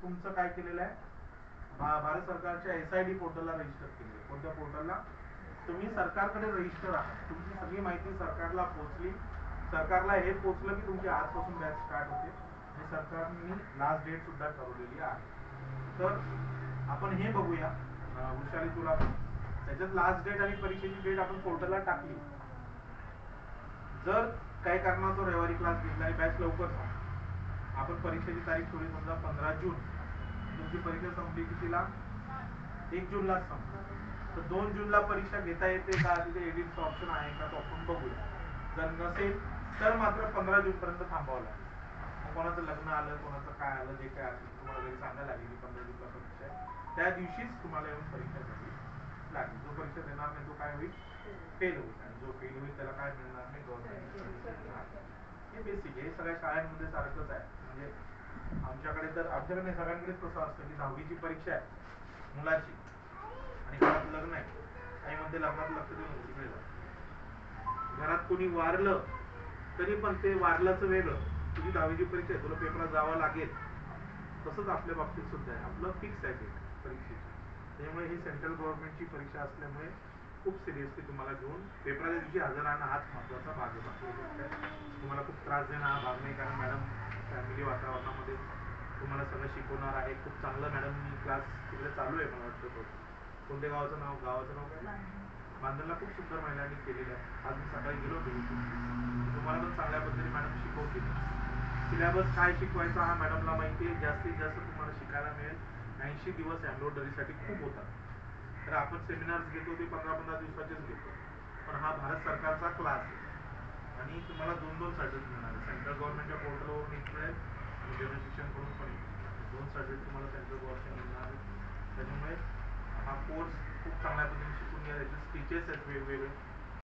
तुमचं काय केलेलं आहे, भारत सरकारच्या SID पोर्टलला रजिस्टर केलेलं आहे. कोणत्या पोर्टलला? तुम्ही सरकारकडे रजिस्टर आहात, तुमची सगळी माहिती सरकारला पोहोचली, सरकारला हे पोहोचलं की तुमची आजपासून बॅच स्टार्ट होते आणि सरकारने लास्ट डेट सुद्धा ठरवलेली आहे. तर आपण हे बघूया वृषाली, तुला पण त्याच्यात लास्ट डेट आणि परीक्षेची डेट आपण पोर्टलला टाकली. जर काही कारणाचा रविवारी क्लास घेतला आणि बॅच लवकर संपली, आपण परीक्षेची तारीख ठेवली समजा 15 जून, तुमची परीक्षा संपली कितीला? 1 जूनलाच संपली. तर 2 जूनला परीक्षा घेता येते का, तिथे एडिटचं ऑप्शन आहे का, तो आपण बघूया. जर नसेल तर मात्र 15 जून पर्यंत थांबावं लागेल. मग कोणाचं लग्न आलं, कोणाचं काय आलं, जे काय आलं तुम्हाला घरी सांगायला लागेल की 15 जूनला परीक्षा आहे, त्या दिवशीच तुम्हाला येऊन परीक्षा द्यावी लागेल. जो परीक्षा देणार नाही तो काय होईल? फेल होईल. आणि जो फेल होईल त्याला काय मिळणार नाही? गव्हर्नमेंट. हे बेसिक हे सगळ्या शाळांमध्ये सारखंच आहे. म्हणजे आमच्याकडे नाही, सगळ्यांकडेच कसं असतं की 10वीची परीक्षा आहे मुलाची आणि घरात लग्न आहे, आई म्हणते लग्नात लक्ष देऊन तिकडे जा. घरात कोणी वारलं तरी पण ते वारल्याचं वेगळं, तुझी 10वीची परीक्षा आहे, तुला पेपरात जावं लागेल. तसंच आपल्या बाबतीत सुद्धा आहे, आपलं फिक्स आहे डेट परीक्षेची. त्यामुळे ही सेंट्रल गव्हर्नमेंटची परीक्षा असल्यामुळे खूप सिरियसली तुम्हाला घेऊन पेपराच्या दिवशी हजर राहणं हाच महत्त्वाचा भाग आहे. बाकी तुम्हाला खूप त्रास देणं हा भाग नाही, कारण मॅडम फॅमिली वातावरणामध्ये तुम्हाला सगळं शिकवणार आहे. खूप चांगलं मॅडमनी क्लास तिकडे चालू आहे मला वाटतं. तो कोणत्या गावाचं नाव काय? बांधणला खूप सुंदर महिलांनी केलेलं आहे. आज मी सकाळी गेलो होतो, तुम्हाला पण चांगल्या पद्धतीने मॅडम शिकवतील. सिलेबस काय शिकवायचा हा मॅडमला माहिती आहे. जास्तीत जास्त तुम्हाला शिकायला मिळेल. 80 दिवस एम्ब्रॉयडरीसाठी खूप होतात. तर आपण सेमिनार्स घेतो ते 15-15 दिवसाचेच घेतो, पण हा भारत सरकारचा क्लास आहे आणि तुम्हाला 2-2 सर्टिफिकेट मिळणार आहे. सेंट्रल गव्हर्नमेंटच्या पोर्टलवरून एक मिळेल आणि जनशिक्षणकडून पण एक मिळेल. 2 सर्टिफिकेट तुम्हाला सेंट्रल गव्हर्नमेंट मिळणार आहे. त्याच्यामुळे हा कोर्स खूप चांगल्या पद्धतीने शिकून घ्या. त्याचे स्पीचेस आहेत वेगवेगळे,